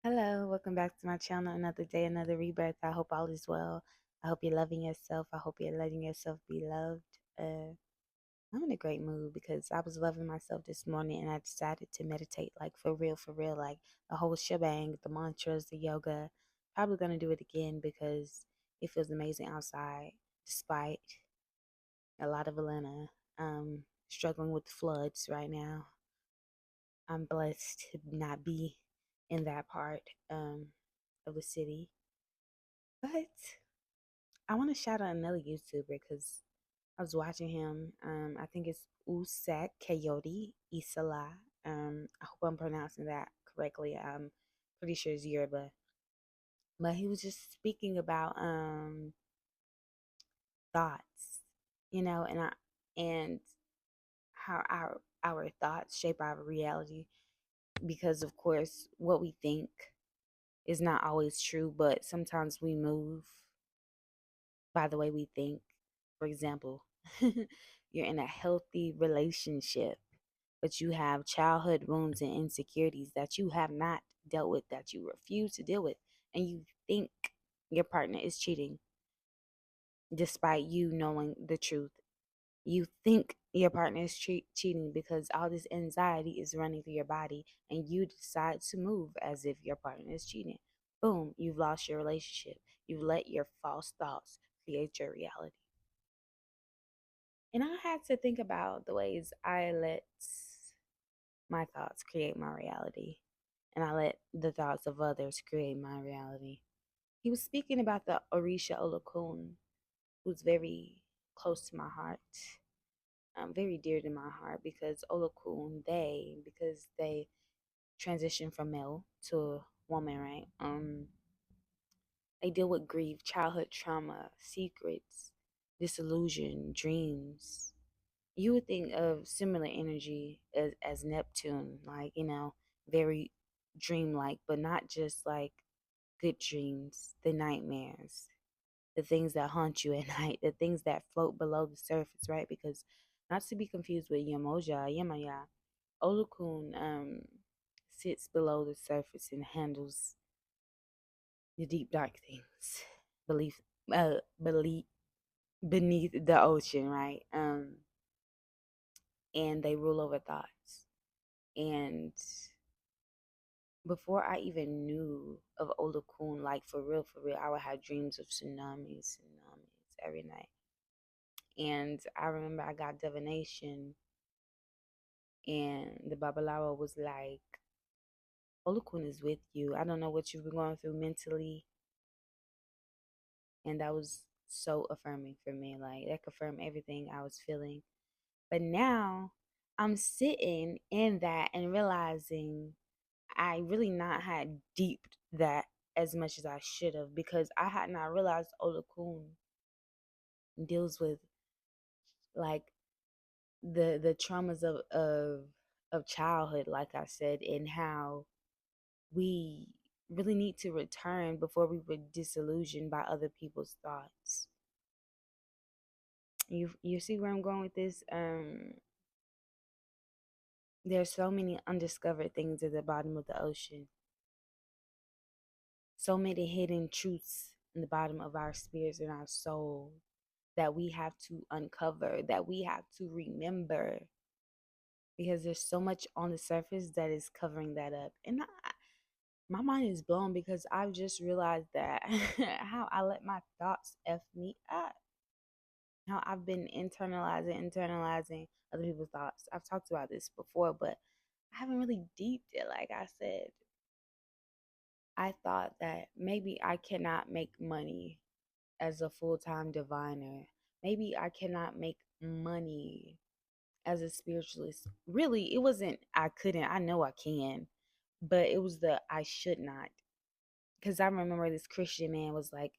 Hello, welcome back to my channel. Another day, another rebirth. I hope all is well. I hope you're loving yourself. I hope you're letting yourself be loved. I'm in a great mood because I was loving myself this morning and I decided to meditate like for real, like the whole shebang, the mantras, the yoga. Probably gonna do it again because it feels amazing outside despite a lot of Atlanta struggling with floods right now. I'm blessed to not be in that part of the city. But I want to shout out another YouTuber because I was watching him. I think it's Usak Coyote Isala. I hope I'm pronouncing that correctly. I'm pretty sure it's Yoruba. But he was just speaking about thoughts, and how our thoughts shape our reality because of course what we think is not always true, but sometimes we move by the way we think. For example, you're in a healthy relationship, but you have childhood wounds and insecurities that you have not dealt with, that you refuse to deal with, and you think your partner is cheating despite you knowing the truth. You think your partner is cheating because all this anxiety is running through your body, and you decide to move as if your partner is cheating. Boom, you've lost your relationship. You've let your false thoughts create your reality. And I had to think about the ways I let my thoughts create my reality, and I let the thoughts of others create my reality. He was speaking about the Orisha Olokun, who's very close to my heart, very dear to my heart because Olokun, because they transition from male to woman, right? They deal with grief, childhood trauma, secrets, disillusion, dreams. You would think of similar energy as Neptune, like, very dreamlike, but not just like good dreams, the nightmares, the things that haunt you at night, the things that float below the surface, right? Because not to be confused with Yamoja, Yamaya, Olukun sits below the surface and handles the deep dark things, belief, belief beneath the ocean, right? And they rule over thoughts. And before I even knew of Olukun, like for real, I would have dreams of tsunamis every night. And I remember I got divination, and the Babalawo was like, Olukun is with you. I don't know what you've been going through mentally. And that was so affirming for me. Like, that confirmed everything I was feeling. But now I'm sitting in that and realizing I really not had deeped that as much as I should have, because I had not realized Olukun deals with like the traumas of childhood, like I said, and how we really need to return before we were disillusioned by other people's thoughts. You see where I'm going with this? There's so many undiscovered things at the bottom of the ocean. So many hidden truths in the bottom of our spirits and our soul that we have to uncover, that we have to remember, because there's so much on the surface that is covering that up. And my mind is blown because I've just realized that how I let my thoughts F me up. How I've been internalizing other people's thoughts. I've talked about this before, but I haven't really deeped it. Like I said, I thought that maybe I cannot make money as a full time diviner. Maybe I cannot make money as a spiritualist. Really, it wasn't I couldn't. I know I can, but it was the I should not. Because I remember this Christian man was like,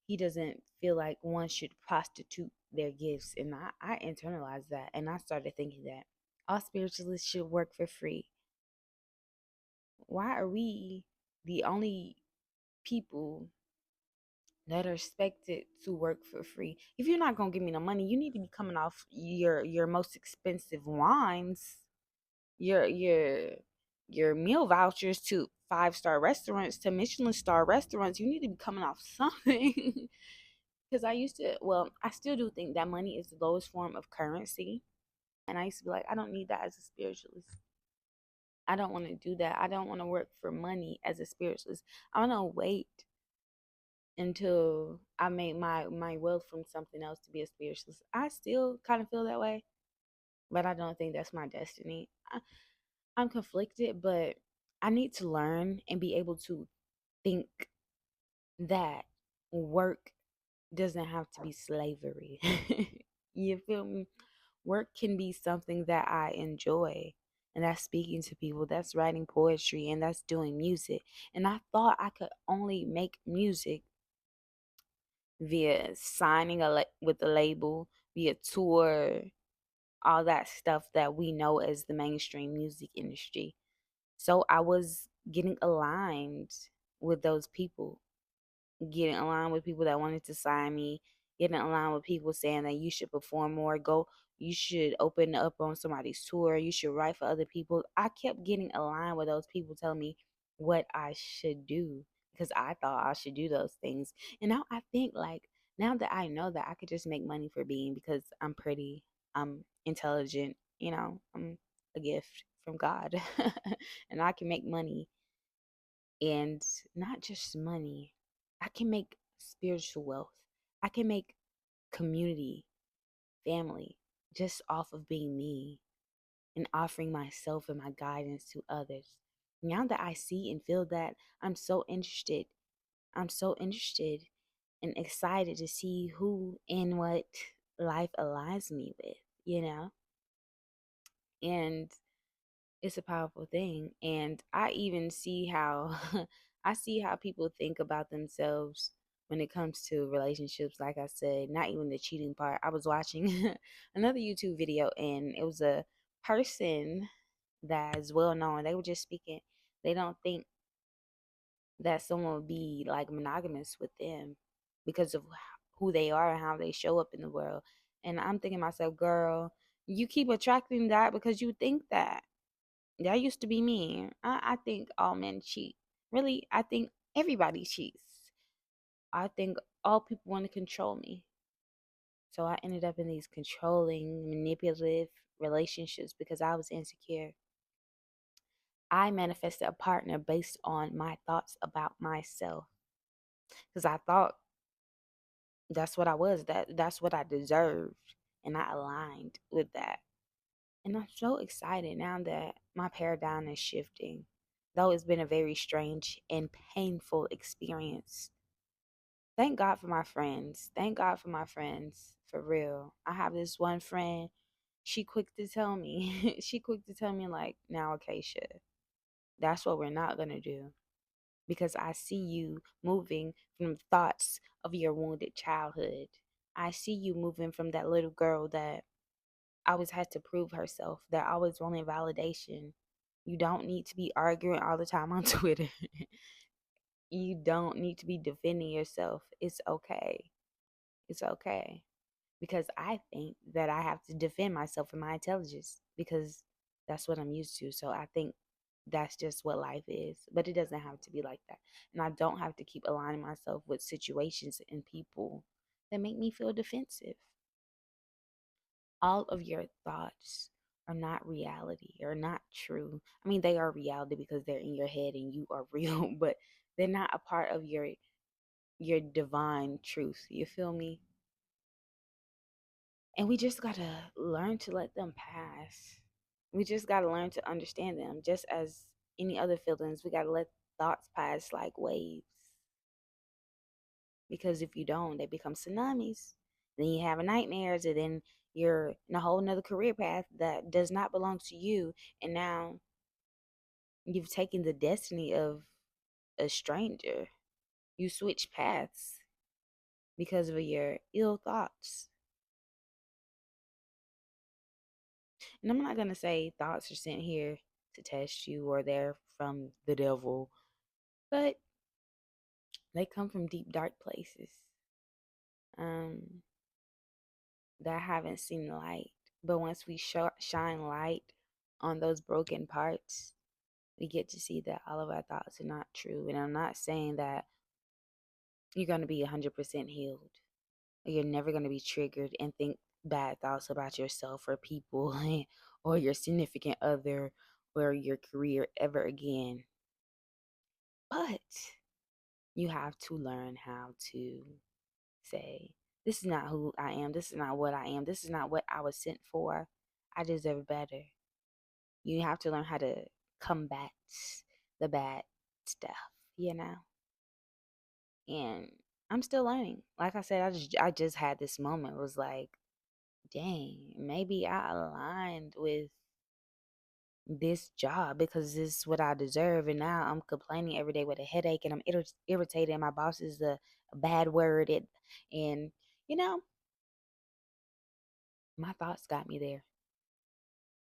he doesn't feel like one should prostitute their gifts. And I internalized that. And I started thinking that all spiritualists should work for free. Why are we the only people that are expected to work for free? If you're not gonna give me no money, you need to be coming off your most expensive wines, your your your meal vouchers too. 5-star restaurants to Michelin star restaurants. You need to be coming off something. Because I used to, well, I still do think that money is the lowest form of currency. And I used to be like, I don't need that as a spiritualist. I don't want to do that. I don't want to work for money as a spiritualist. I want to wait until I make my wealth from something else to be a spiritualist. I still kind of feel that way, but I don't think that's my destiny. I'm conflicted, but I need to learn and be able to think that work doesn't have to be slavery. You feel me? Work can be something that I enjoy. And that's speaking to people, that's writing poetry, and that's doing music. And I thought I could only make music via signing with a label, via tour, all that stuff that we know as the mainstream music industry. So I was getting aligned with those people, getting aligned with people that wanted to sign me, getting aligned with people saying that you should perform more, you should open up on somebody's tour, you should write for other people. I kept getting aligned with those people telling me what I should do because I thought I should do those things. And now I think like now that I know that I could just make money for being because I'm pretty, I'm intelligent, I'm a gift from God. And I can make money, and not just money. I can make spiritual wealth. I can make community, family, just off of being me and offering myself and my guidance to others. Now that I see and feel that, I'm so interested. I'm so interested and excited to see who and what life aligns me with, you know? And it's a powerful thing. And I even see how I see how people think about themselves when it comes to relationships. Like I said, not even the cheating part. I was watching another YouTube video, and it was a person that is well known. They were just speaking. They don't think that someone would be like monogamous with them because of who they are and how they show up in the world. And I'm thinking to myself, girl, you keep attracting that because you think that. That used to be me. I think all men cheat. Really, I think everybody cheats. I think all people want to control me. So I ended up in these controlling, manipulative relationships because I was insecure. I manifested a partner based on my thoughts about myself because I thought that's what I was, that's what I deserved, and I aligned with that. And I'm so excited now that my paradigm is shifting. Though it's been a very strange and painful experience. Thank God for my friends. Thank God for my friends. For real. I have this one friend, she quick to tell me, she quick to tell me like, now Acacia, that's what we're not gonna do. Because I see you moving from thoughts of your wounded childhood. I see you moving from that little girl that always had to prove herself, that always wanted validation. You don't need to be arguing all the time on Twitter. You don't need to be defending yourself. It's okay. It's okay. Because I think that I have to defend myself and my intelligence because that's what I'm used to. So I think that's just what life is. But it doesn't have to be like that. And I don't have to keep aligning myself with situations and people that make me feel defensive. All of your thoughts are not reality or not true. I mean, they are reality because they're in your head and you are real, but they're not a part of your divine truth. You feel me? And we just got to learn to let them pass. We just got to learn to understand them just as any other feelings. We got to let thoughts pass like waves, because if you don't, they become tsunamis. Then you have nightmares, and then you're in a whole nother career path that does not belong to you. And now you've taken the destiny of a stranger. You switch paths because of your ill thoughts. And I'm not going to say thoughts are sent here to test you or they're from the devil, but they come from deep, dark places um, that haven't seen the light. But once we shine light on those broken parts, we get to see that all of our thoughts are not true. And I'm not saying that you're going to be 100% healed. You're never going to be triggered and think bad thoughts about yourself or people or your significant other or your career ever again. But you have to learn how to say, this is not who I am. This is not what I am. This is not what I was sent for. I deserve better. You have to learn how to combat the bad stuff, you know? And I'm still learning. Like I said, I just had this moment. It was like, dang, maybe I aligned with this job because this is what I deserve. And now I'm complaining every day with a headache and I'm irritated. And my boss is a bad word. And, you know, my thoughts got me there.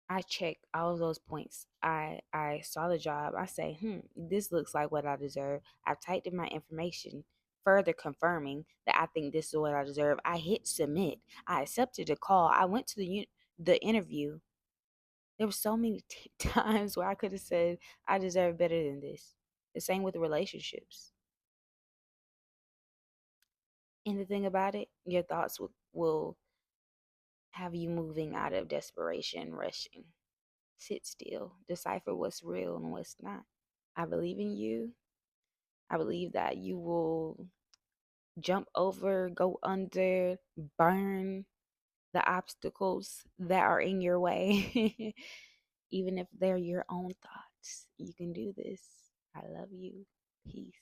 I checked all of those points. I saw the job. I say, this looks like what I deserve. I've typed in my information, further confirming that I think this is what I deserve. I hit submit. I accepted the call. I went to the interview. There were so many times where I could have said I deserve better than this. The same with relationships. And the thing about it, your thoughts will have you moving out of desperation, rushing. Sit still, decipher what's real and what's not. I believe in you. I believe that you will jump over, go under, burn the obstacles that are in your way, even if they're your own thoughts. You can do this. I love you. Peace.